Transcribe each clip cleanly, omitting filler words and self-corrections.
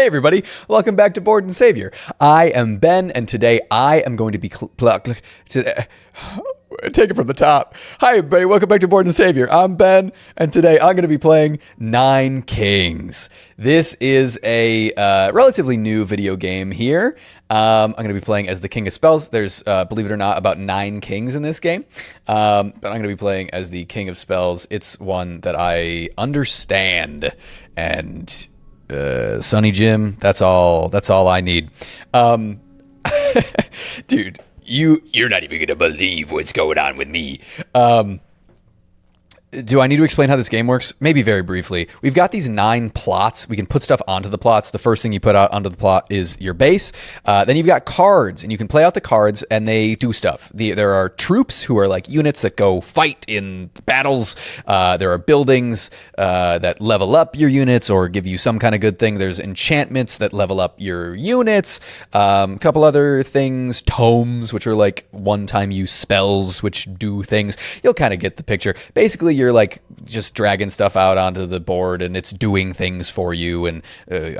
Hey everybody, welcome back to Board and Savior. I am Ben, and today I am going to be take it from the top. Hi everybody, welcome back to Board and Savior. I'm Ben, and today I'm going to be playing Nine Kings. This is a relatively new video game here. I'm going to be playing as the King of Spells. There's, believe it or not, about 9 kings in this game. But I'm going to be playing as the King of Spells. It's one that I understand, and Sonny Jim, that's all I need. Dude, you're not even gonna believe what's going on with me. Do I need to explain how this game works? Maybe very briefly. We've got these 9 plots. We can put stuff onto the plots. The first thing you put out onto the plot is your base. Then you've got cards, and you can play out the cards, and they do stuff. There are troops who are like units that go fight in battles. There are buildings that level up your units or give you some kind of good thing. There's enchantments that level up your units. A couple other things. Tomes, which are like one-time use spells, which do things. You'll kind of get the picture. Basically, you're like just dragging stuff out onto the board and it's doing things for you. And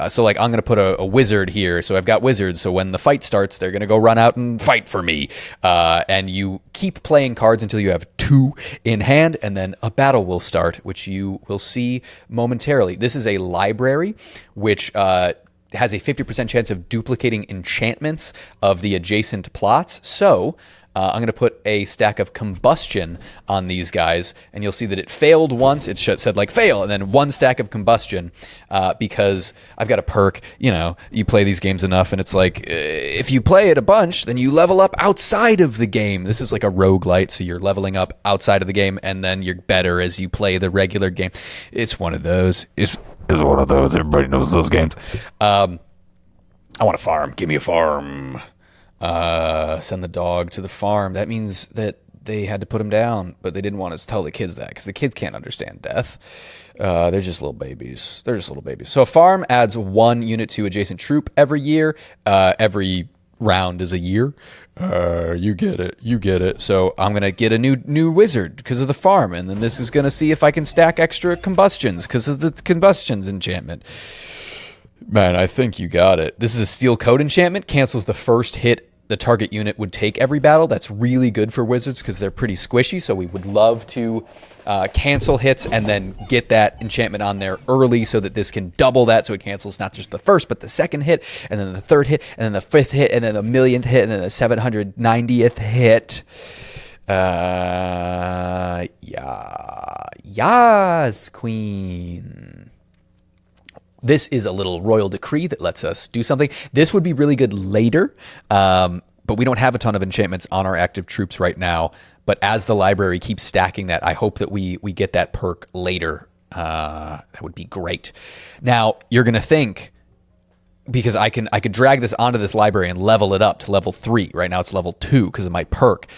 so like I'm going to put a wizard here. So I've got wizards. So when the fight starts, they're going to go run out and fight for me. And you keep playing cards until you have 2 in hand, and then a battle will start, which you will see momentarily. This is a library, which has a 50% chance of duplicating enchantments of the adjacent plots. So I'm going to put a stack of combustion on these guys, and you'll see that it failed once. It said like fail, and then 1 stack of combustion because I've got a perk. You know, you play these games enough, and it's like if you play it a bunch, then you level up outside of the game. This is like a roguelite, so you're leveling up outside of the game, and then you're better as you play the regular game. It's one of those. It's one of those. Everybody knows those games. I want a farm. Give me a farm. Send the dog to the farm. That means that they had to put him down, but they didn't want us to tell the kids that because the kids can't understand death. They're just little babies. So a farm adds 1 unit to adjacent troop every year. Every round is a year. You get it. So I'm gonna get a new wizard because of the farm, and then this is gonna see if I can stack extra combustions because of the combustions enchantment. Man, I think you got it. This is a steel code enchantment. Cancels the first hit the target unit would take every battle. That's really good for wizards because they're pretty squishy. So we would love to cancel hits and then get that enchantment on there early so that this can double that. So it cancels not just the first, but the second hit, and then the third hit, and then the 5th hit, and then the 1,000,000th hit, and then the 790th hit. Yes, queen. This is a little royal decree that lets us do something. This would be really good later, but we don't have a ton of enchantments on our active troops right now. But as the library keeps stacking that, I hope that we get that perk later. That would be great. Now, you're going to think, because I could drag this onto this library and level it up to level 3. Right now it's level 2 because of my perk.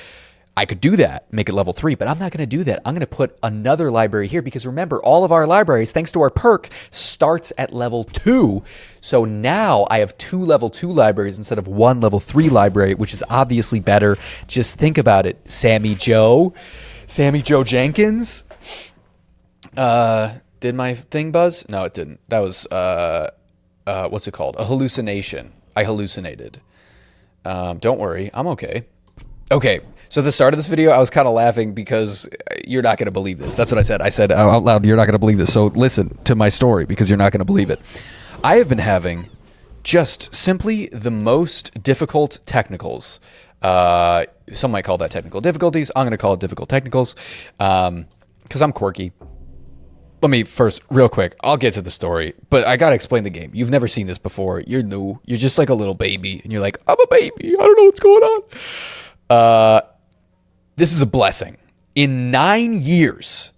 I could do that, make it level 3, but I'm not going to do that. I'm going to put another library here because remember, all of our libraries, thanks to our perk, starts at level 2. So now I have 2 level 2 libraries instead of 1 level 3 library, which is obviously better. Just think about it, Sammy Joe Jenkins. Did my thing buzz? No, it didn't. That was, what's it called? A hallucination. I hallucinated. Don't worry, I'm okay. Okay. So at the start of this video, I was kind of laughing because you're not going to believe this. That's what I said. I said out loud, you're not going to believe this. So listen to my story because you're not going to believe it. I have been having just simply the most difficult technicals. Some might call that technical difficulties. I'm going to call it difficult technicals because I'm quirky. Let me first, real quick, I'll get to the story, but I got to explain the game. You've never seen this before. You're new. You're just like a little baby, and you're like, I'm a baby. I don't know what's going on. This is a blessing. In 9 years,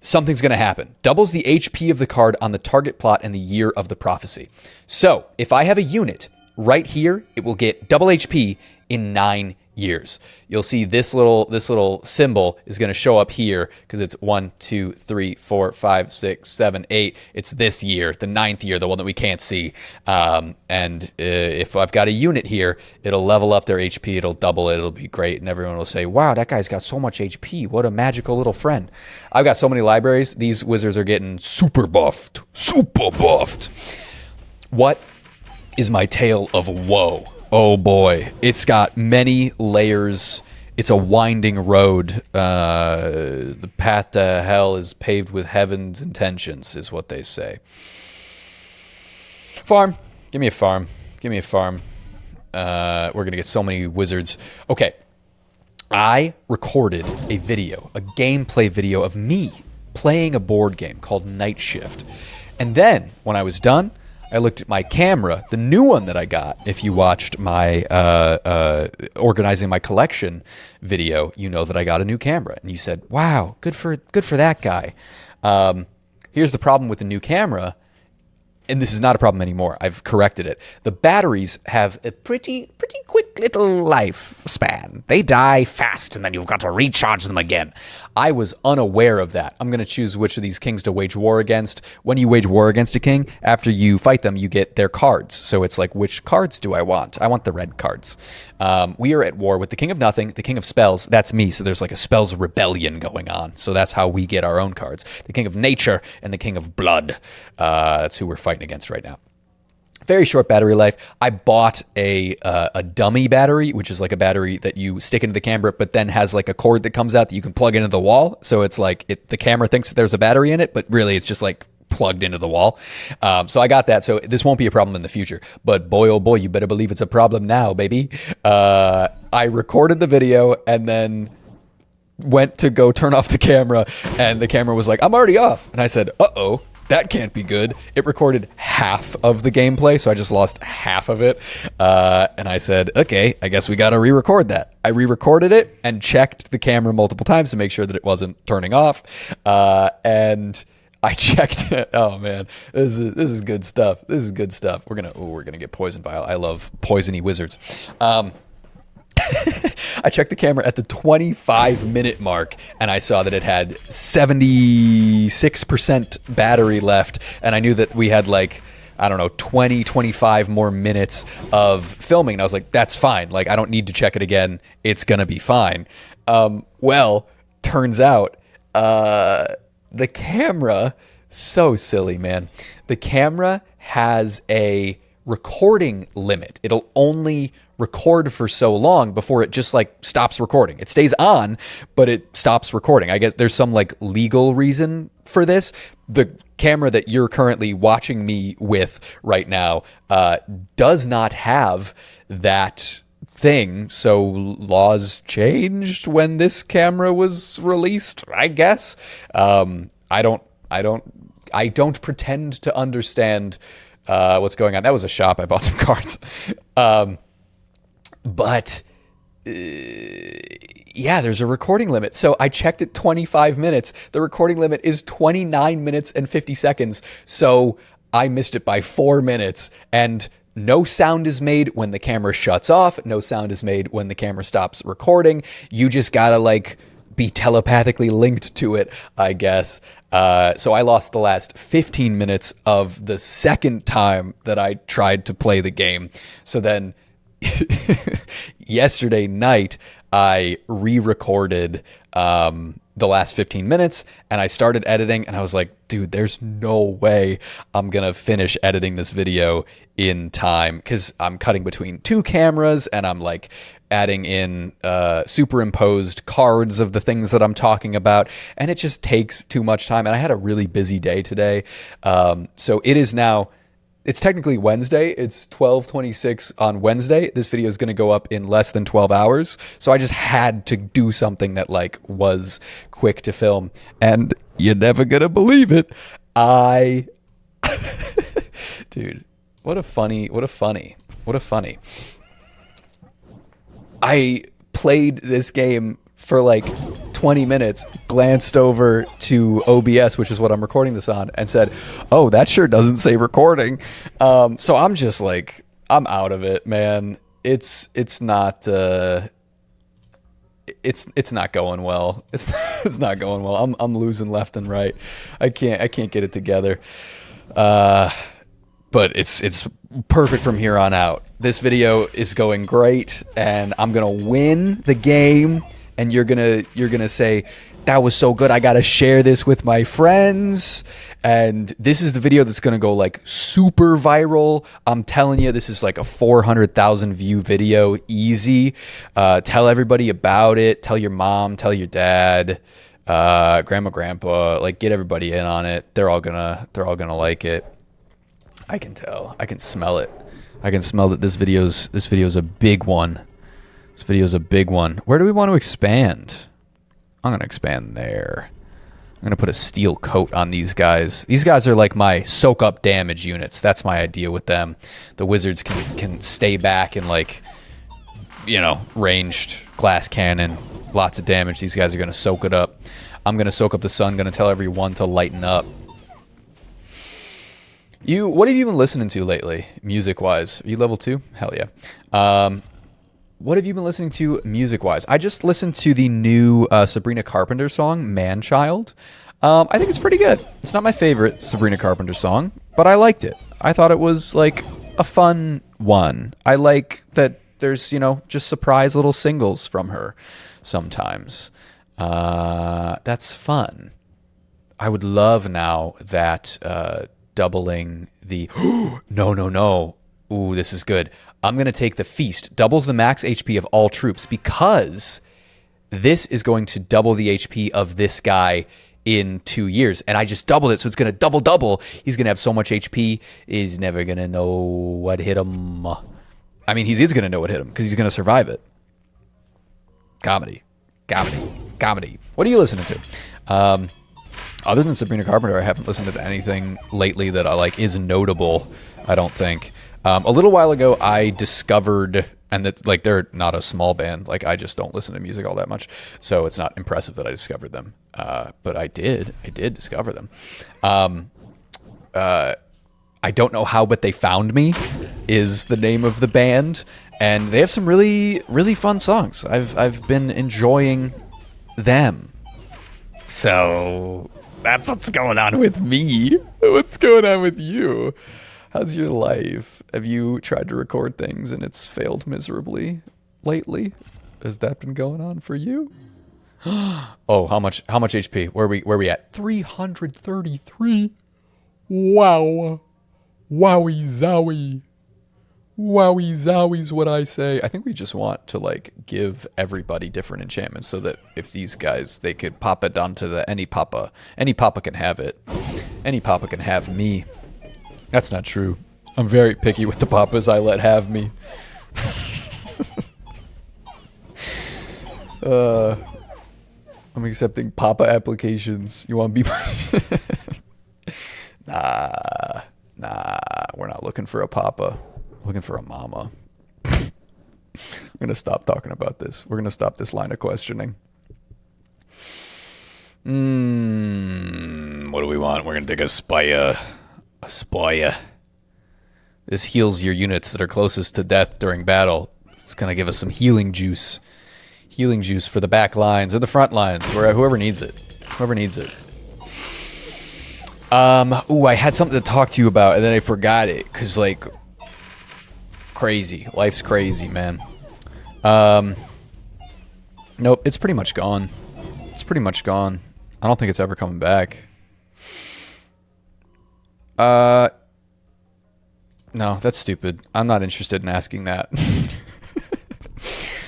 something's going to happen. Doubles the HP of the card on the target plot and the year of the prophecy. So if I have a unit right here, it will get double HP in 9 years. You'll see this little symbol is going to show up here because it's 1, 2, 3, 4, 5, 6, 7, 8. It's this year, the 9th year, the one that we can't see. And if I've got a unit here, it'll level up their HP. It'll double it. It'll be great. And everyone will say, wow, that guy's got so much HP. What a magical little friend. I've got so many libraries. These wizards are getting super buffed. Super buffed. What is my tale of woe? Oh boy, it's got many layers. It's a winding road. The path to hell is paved with heaven's intentions, is what they say. Farm. Give me a farm. Give me a farm. We're going to get so many wizards. Okay. I recorded a video, a gameplay video of me playing a board game called Night Shift. And then, when I was done, I looked at my camera, the new one that I got. If you watched my organizing my collection video, you know that I got a new camera. And you said, wow, good for that guy. Here's the problem with the new camera. And this is not a problem anymore. I've corrected it. The batteries have a pretty quick little lifespan. They die fast, and then you've got to recharge them again. I was unaware of that. I'm going to choose which of these kings to wage war against. When you wage war against a king, after you fight them, you get their cards. So it's like, which cards do I want? I want the red cards. We are at war with the king of nothing, the king of spells. That's me. So there's like a spells rebellion going on. So that's how we get our own cards. The king of nature and the king of blood. That's who we're fighting against right now. Very short battery life. I bought a dummy battery, which is like a battery that you stick into the camera, but then has like a cord that comes out that you can plug into the wall. So it's like the camera thinks that there's a battery in it, but really it's just like plugged into the wall. So I got that. So this won't be a problem in the future. But boy, oh boy, you better believe it's a problem now, baby. I recorded the video and then went to go turn off the camera, and the camera was like, I'm already off. And I said, uh-oh. That can't be good. It recorded half of the gameplay, so I just lost half of it. And I said, okay, I guess we got to re-record that. I re-recorded it and checked the camera multiple times to make sure that it wasn't turning off. And I checked it. Oh man, this is good stuff. This is good stuff. We're gonna get poison vial. I love poisony wizards. I checked the camera at the 25-minute mark, and I saw that it had 76% battery left, and I knew that we had like, I don't know, 20, 25 more minutes of filming, and I was like, that's fine. Like, I don't need to check it again. It's gonna be fine. Well, turns out, the camera, so silly, man. The camera has a recording limit. It'll only record for so long before it just like stops recording. It stays on, but it stops recording. I guess there's some like legal reason for this. The camera that you're currently watching me with right now does not have that thing. So laws changed when this camera was released, I guess. I don't pretend to understand what's going on. That was a shop. I bought some cards. But yeah, there's a recording limit. So I checked it 25 minutes. The recording limit is 29 minutes and 50 seconds. So I missed it by 4 minutes, and no sound is made when the camera shuts off. No sound is made when the camera stops recording. You just gotta like be telepathically linked to it, I guess. So I lost the last 15 minutes of the second time that I tried to play the game. So then yesterday night, I re-recorded the last 15 minutes, and I started editing, and I was like, dude, there's no way I'm gonna finish editing this video in time, because I'm cutting between two cameras, and I'm like adding in superimposed cards of the things that I'm talking about, and it just takes too much time. And I had a really busy day today. So it is now, it's technically Wednesday. It's 12:26 on Wednesday. This video is going to go up in less than 12 hours. So I just had to do something that like was quick to film, and you're never going to believe it. Dude, what a funny. I played this game for like 20 minutes, glanced over to OBS, which is what I'm recording this on, and said, oh, that sure doesn't say recording. So I'm just like, I'm out of it, man. It's not going well. It's not going well. I'm losing left and right. I can't get it together. But it's perfect from here on out. This video is going great, and I'm gonna win the game, and you're gonna say, that was so good. I got to share this with my friends. And this is the video that's going to go like super viral. I'm telling you, this is like a 400,000 view video. Easy. Tell everybody about it. Tell your mom, tell your dad, grandma, grandpa, like get everybody in on it. They're all gonna like it. I can tell. I can smell it. I can smell that this video's a big one. This video's a big one. Where do we want to expand? I'm going to expand there. I'm going to put a steel coat on these guys. These guys are like my soak up damage units. That's my idea with them. The wizards can stay back and like, you know, ranged glass cannon. Lots of damage. These guys are going to soak it up. I'm going to soak up the sun. Going to tell everyone to lighten up. What have you been listening to lately, music-wise? Are you level 2? Hell yeah. What have you been listening to music-wise? I just listened to the new Sabrina Carpenter song, Man-Child. I think it's pretty good. It's not my favorite Sabrina Carpenter song, but I liked it. I thought it was, like, a fun one. I like that there's, you know, just surprise little singles from her sometimes. That's fun. I would love now that... doubling the no. Ooh, this is good. I'm going to take the feast. Doubles the max HP of all troops because this is going to double the HP of this guy in 2 years. And I just doubled it, so it's going to double. He's going to have so much HP, he's never going to know what hit him. I mean, he is going to know what hit him because he's going to survive it. Comedy. What are you listening to? Other than Sabrina Carpenter, I haven't listened to anything lately that I like is notable, I don't think. A little while ago, I discovered, and that's like they're not a small band. Like I just don't listen to music all that much, so it's not impressive that I discovered them. But I did discover them. I don't know how, but they found me is the name of the band, and they have some really, really fun songs. I've been enjoying them. So that's what's going on with me. What's going on with you? How's your life? Have you tried to record things and it's failed miserably lately? Has that been going on for you? Oh, how much HP? Where we at? 333. Wow. Wowie zowie. Wowie zowie's what I say. I think we just want to like give everybody different enchantments so that if these guys, they could pop it onto the any papa can have it. Any papa can have me. That's not true. I'm very picky with the papas I let have me. I'm accepting papa applications. You want to be Nah, we're not looking for a papa. Looking for a mama. I'm going to stop talking about this. We're going to stop this line of questioning. What do we want? We're going to take a spire. A spire. This heals your units that are closest to death during battle. It's going to give us some healing juice. Healing juice for the back lines or the front lines. Whoever needs it. Whoever needs it. Ooh, I had something to talk to you about and then I forgot it. Because, like... crazy. Life's crazy, man. Nope, it's pretty much gone. It's pretty much gone. I don't think it's ever coming back. No, that's stupid. I'm not interested in asking that.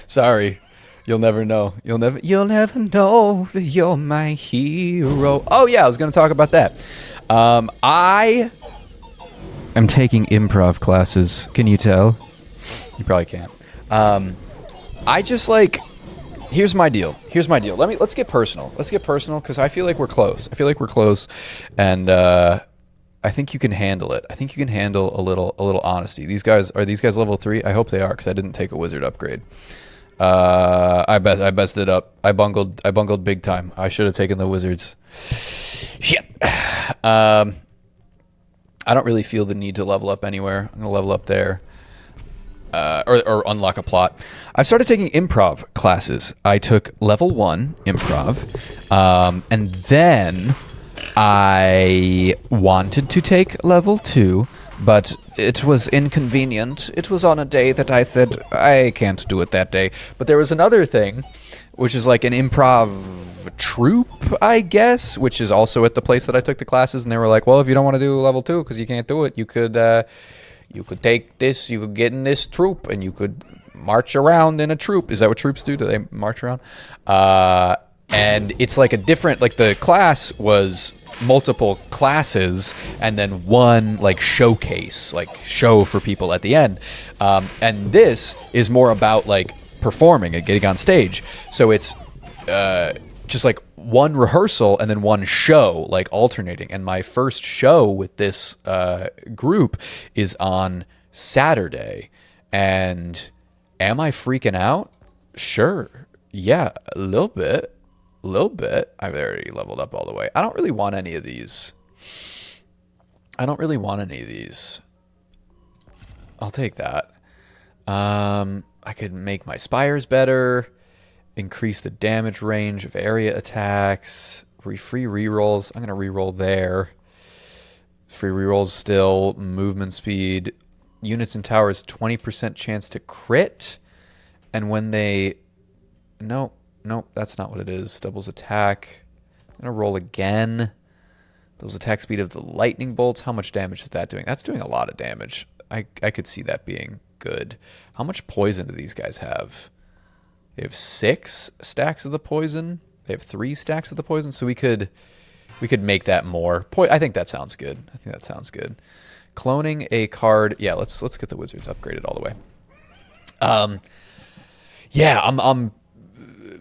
Sorry. You'll never know. You'll never know that you're my hero. Oh yeah, I was going to talk about that. I am taking improv classes. Can you tell? You probably can't. I just like... Here's my deal. Let's get personal. Let's get personal because I feel like we're close. And I think you can handle it. I think you can handle a little honesty. Are these guys level 3? I hope they are because I didn't take a wizard upgrade. I messed it up. I bungled big time. I should have taken the wizards. Shit. I don't really feel the need to level up anywhere. I'm gonna level up there. Or unlock a plot. I've started taking improv classes. I took level 1 improv, and then I wanted to take level 2, but it was inconvenient. It was on a day that I said, I can't do it that day. But there was another thing which is like an improv troupe, I guess, which is also at the place that I took the classes. And they were like, well, if you don't want to do level 2 because you can't do it, you could take this, you could get in this troupe, and you could march around in a troupe. Is that what troops do? Do they march around? And it's like a different, like the class was multiple classes and then one like showcase, like show for people at the end. And this is more about like performing and getting on stage. So it's just like one rehearsal and then one show, like alternating. And my first show with this group is on Saturday. And am I freaking out? Sure. Yeah, a little bit. I've already leveled up all the way. I don't really want any of these. I'll take that. I could make my spires better, increase the damage range of area attacks, free rerolls. I'm going to reroll there. Free rerolls still, movement speed. Units and towers, 20% chance to crit. And when they... Nope, that's not what it is. Doubles attack. I'm going to roll again. Doubles attack speed of the lightning bolts. How much damage is that doing? That's doing a lot of damage. I could see that being good. How much poison do these guys have? They have 6 stacks of the poison. They have 3 stacks of the poison. So we could make that more. I think that sounds good. Cloning a card. Yeah, let's get the wizards upgraded all the way. Yeah, I'm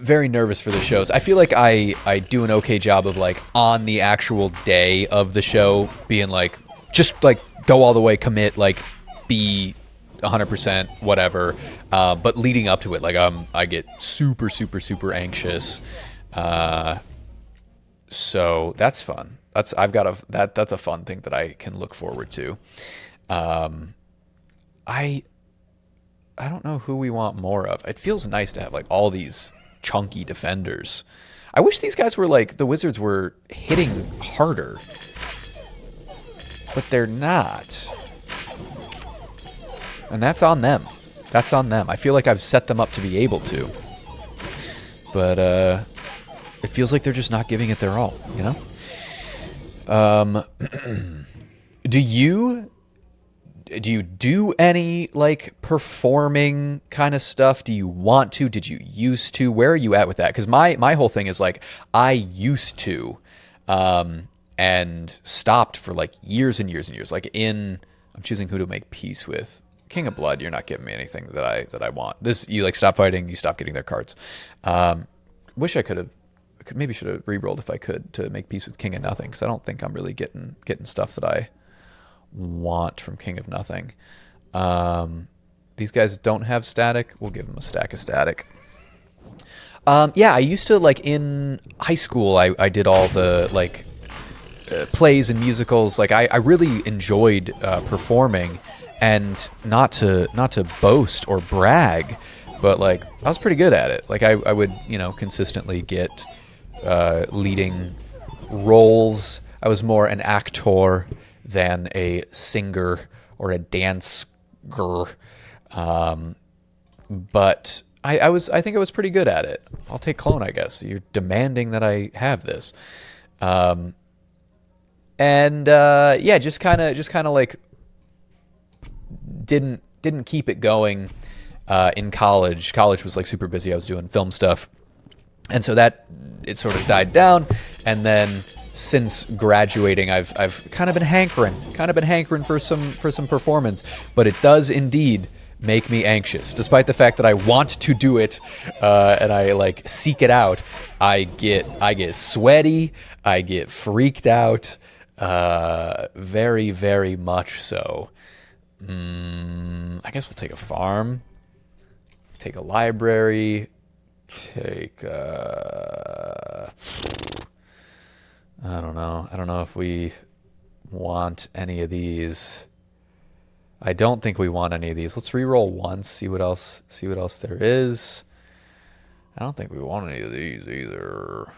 very nervous for the shows. I feel like I do an okay job of like on the actual day of the show being like just like go all the way, commit, like be 100% whatever. But leading up to it, like I get super anxious. So that's fun. That's a fun thing that I can look forward to. I don't know who we want more of. It feels nice to have like all these chunky defenders. I wish these guys were like, the wizards were hitting harder, but they're not. And that's on them. I feel like I've set them up to be able to. But it feels like they're just not giving it their all, you know? Do you do any like performing kind of stuff? Do you want to? Did you used to? Where are you at with that? Because my whole thing is like I used to and stopped for like years and years and years. Like I'm choosing who to make peace with. King of Blood, you're not giving me anything that I want. This, you like stop fighting, you stop getting their cards. Wish I maybe should have re-rolled if I could to make peace with King of Nothing, because I don't think I'm really getting stuff that I want from King of Nothing. These guys don't have static. We'll give them a stack of static. Yeah, I used to, like in high school, I did all the like plays and musicals. Like I really enjoyed performing, and not to boast or brag, but like I was pretty good at it. Like I would consistently get leading roles. I was more an actor than a singer or a dancer. But I think I was pretty good at it. I'll take clone, I guess. You're demanding that I have this. Yeah, just kind of like didn't keep it going in college. College was like super busy. I was doing film stuff. And so it sort of died down, and then since graduating, I've kind of been hankering for some performance, but it does indeed make me anxious. Despite the fact that I want to do it and I like seek it out, I get sweaty, I get freaked out, very, very much so. I guess we'll take a farm, take a library, take I don't know if we want any of these. I don't think we want any of these. Let's re-roll once, see what else there is. I don't think we want any of these either.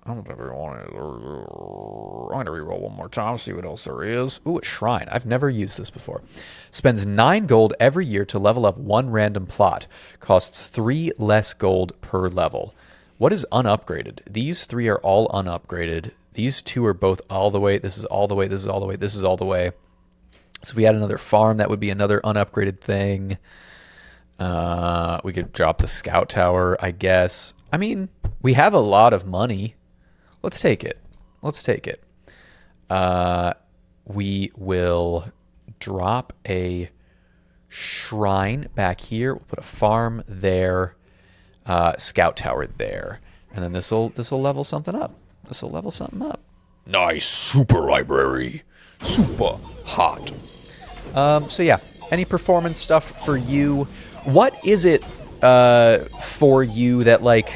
I don't think we want it. I'm going to reroll one more time, see what else there is. Ooh, a shrine. I've never used this before. Spends 9 gold every year to level up 1 random plot. Costs 3 less gold per level. What is unupgraded? These 3 are all unupgraded. These 2 are both all the way. This is all the way. This is all the way. This is all the way. So if we had another farm, that would be another unupgraded thing. We could drop the scout tower, I guess. I mean, we have a lot of money. Let's take it. Let's take it. We will drop a shrine back here. We'll put a farm there, scout tower there, and then this will level something up. This will level something up. Nice, super library, super hot. So yeah, any performance stuff for you? What is it for you that like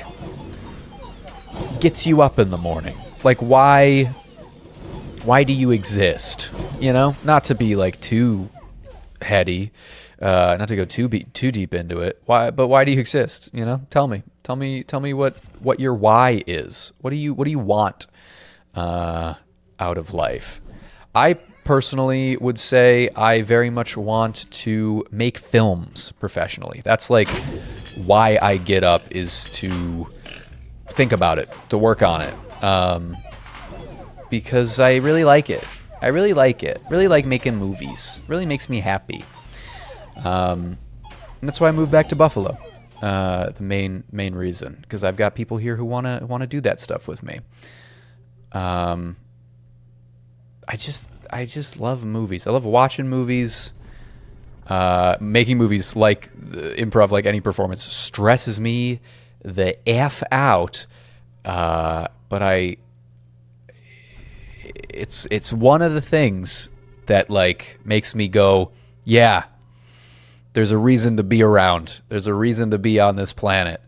gets you up in the morning? Like why do you exist? You know, not to be like too heady, not to go too deep into it. Why do you exist? You know, tell me what your why is. What do you want out of life? I personally would say I very much want to make films professionally. That's like why I get up, is to think about it, to work on it, because I really like it. I really like it. Really like making movies. Really makes me happy. And that's why I moved back to Buffalo. The main reason, because I've got people here who wanna do that stuff with me. I just love movies. I love watching movies. Making movies, like improv, like any performance, stresses me the F out. But it's one of the things that like makes me go, yeah, there's a reason to be around. There's a reason to be on this planet.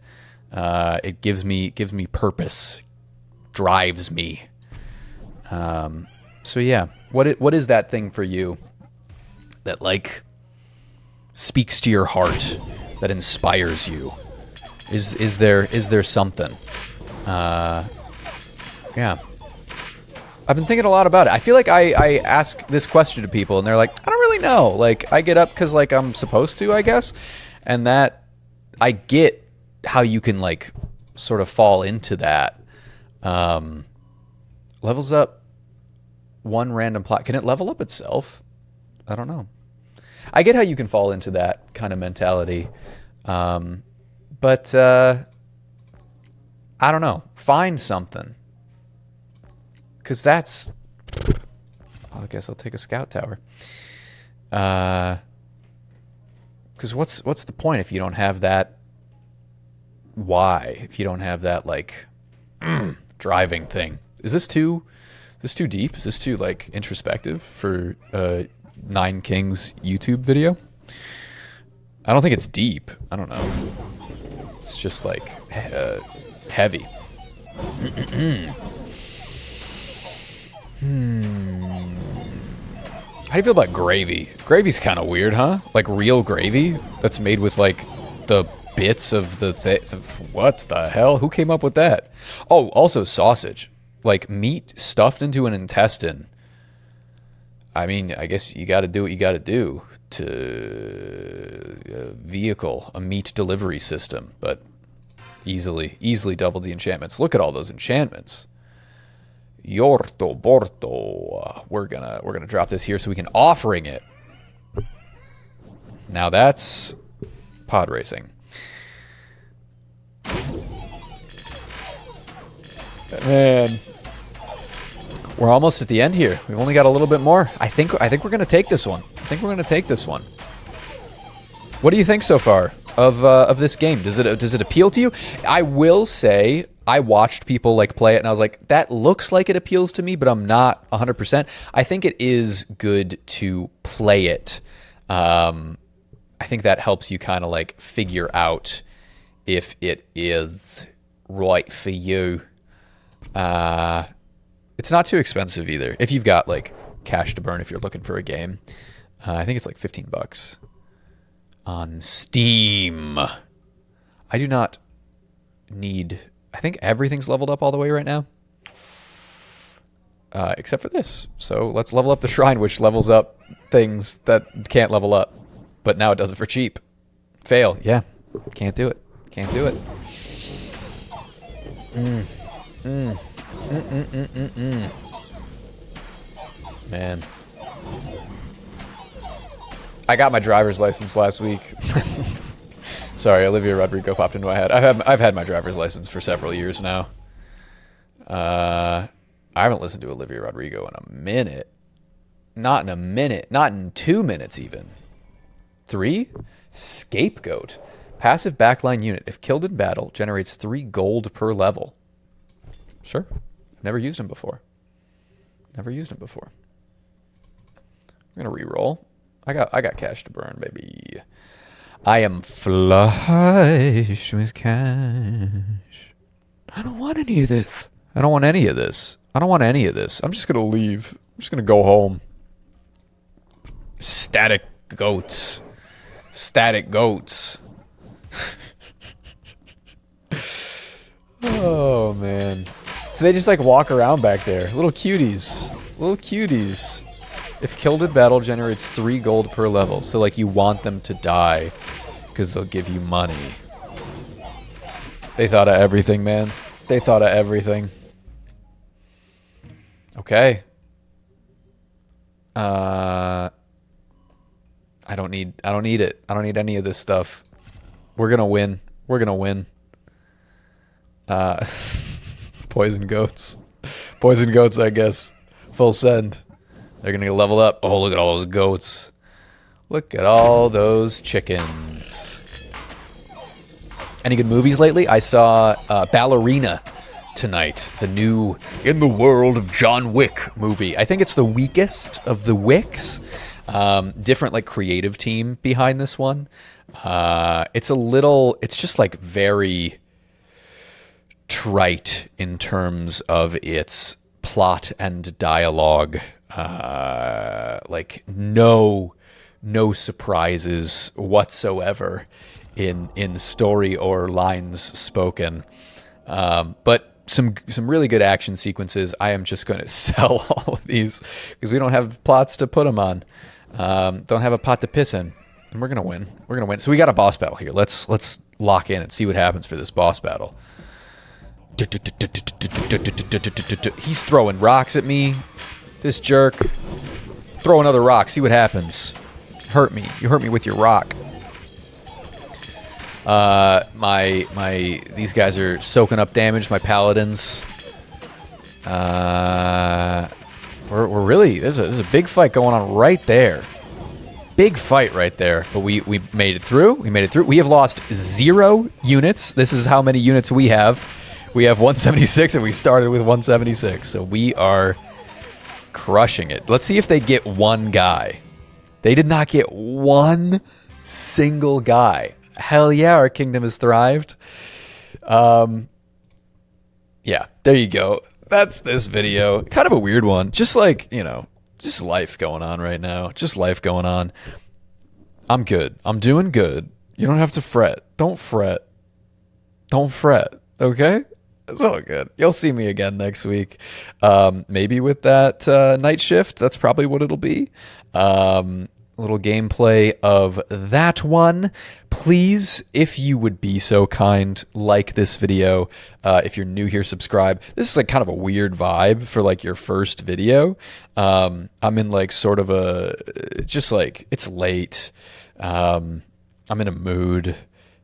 It gives me purpose, drives me. So yeah, what is that thing for you that like speaks to your heart, that inspires you? Is there something? Yeah. I've been thinking a lot about it. I feel like I ask this question to people and they're like, I don't really know. Like I get up because like I'm supposed to, I guess. And that I get how you can like sort of fall into that. Levels up 1 random plot. Can it level up itself? I don't know. I get how you can fall into that kind of mentality. But I don't know. Find something. Because that's... I guess I'll take a scout tower. Because what's the point if you don't have that why? If you don't have that, like, driving thing? Is this too deep? Is this too, like, introspective for Nine Kings YouTube video? I don't think it's deep. I don't know. It's just, like, heavy. How do you feel about gravy? Gravy's kind of weird, huh? Like real gravy that's made with like the bits of the what the hell? Who came up with that? Oh, also sausage. Like meat stuffed into an intestine. I mean, I guess you got to do what you got to do to vehicle a meat delivery system, but easily double the enchantments. Look at all those enchantments. Yorto Borto. We're gonna drop this here so we can offering it. Now that's pod racing. Man, we're almost at the end here. We've only got a little bit more. I think we're gonna take this one. What do you think so far of this game? Does it appeal to you? I will say, I watched people like play it and I was like, that looks like it appeals to me, but I'm not 100%. I think it is good to play it. I think that helps you kind of like figure out if it is right for you. It's not too expensive either. If you've got like cash to burn, if you're looking for a game, I think it's like $15 on Steam. I do not need... I think everything's leveled up all the way right now. except for this. So let's level up the shrine, which levels up things that can't level up. But now it does it for cheap. Fail. Yeah. Can't do it. Can't do it. Man. I got my driver's license last week. Sorry, Olivia Rodrigo popped into my head. I've had my driver's license for several years now. I haven't listened to Olivia Rodrigo in a minute. Not in a minute. Not in 2 minutes even. 3? Scapegoat. Passive backline unit. If killed in battle, generates 3 gold per level. Sure. I've never used him before. Never used him before. I'm gonna re-roll. I got cash to burn, baby. I am flush with cash. I don't want any of this. I don't want any of this. I don't want any of this. I'm just gonna leave. I'm just gonna go home. Static goats. Static goats. Oh, man. So they just, like, walk around back there. Little cuties. Little cuties. If killed in battle, generates 3 gold per level. So, like, you want them to die because they'll give you money. They thought of everything, man. They thought of everything. Okay. I don't need it. I don't need any of this stuff. We're gonna win. We're gonna win. Poison goats. Poison goats, I guess. Full send. They're gonna level up. Oh, look at all those goats. Look at all those chickens. Any good movies lately? I saw Ballerina tonight. The new In the World of John Wick movie. I think it's the weakest of the Wicks. Different, like, creative team behind this one. It's just, like, very trite in terms of its plot and dialogue. Like, no surprises whatsoever in story or lines spoken. But some really good action sequences. I am just going to sell all of these because we don't have plots to put them on. Don't have a pot to piss in, and we're gonna win. We're gonna win. So we got a boss battle here. Let's lock in and see what happens for this boss battle. He's throwing rocks at me. This jerk. Throw another rock. See what happens. Hurt me. You hurt me with your rock. These guys are soaking up damage. My paladins. We're really, there's a big fight going on right there. Big fight right there. But we made it through. We made it through. We have lost 0 units. This is how many units we have. We have 176 and we started with 176. So we are crushing it. Let's see if they get one guy. They did not get one single guy. Hell yeah, our kingdom has thrived. Yeah, there you go. That's this video. Kind of a weird one. Just like, just life going on right now. Just life going on. I'm good. I'm doing good. You don't have to fret. Don't fret. Don't fret. Okay? It's all good. You'll see me again next week. Maybe with that night shift. That's probably what it'll be. A little gameplay of that one. Please, if you would be so kind, like this video. If you're new here, subscribe. This is like kind of a weird vibe for like your first video. I'm in like sort of just like, it's late. I'm in a mood.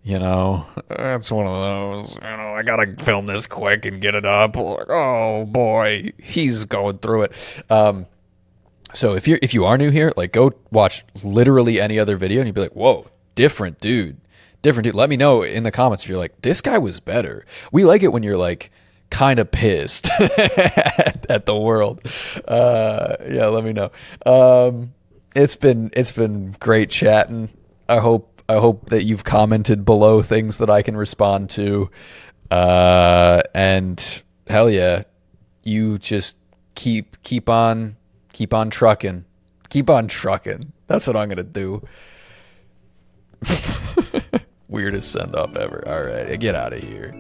It's one of those, I gotta film this quick and get it up. Oh boy, he's going through it. So if you are new here, like, go watch literally any other video and you'd be like, whoa, different dude. Let me know in the comments if you're like, this guy was better. We like it when you're like kind of pissed at the world. Yeah, let me know. It's been great chatting. I hope that you've commented below things that I can respond to. And hell yeah, you just keep on trucking. Keep on trucking. That's what I'm gonna do. Weirdest send off ever. All right, get out of here.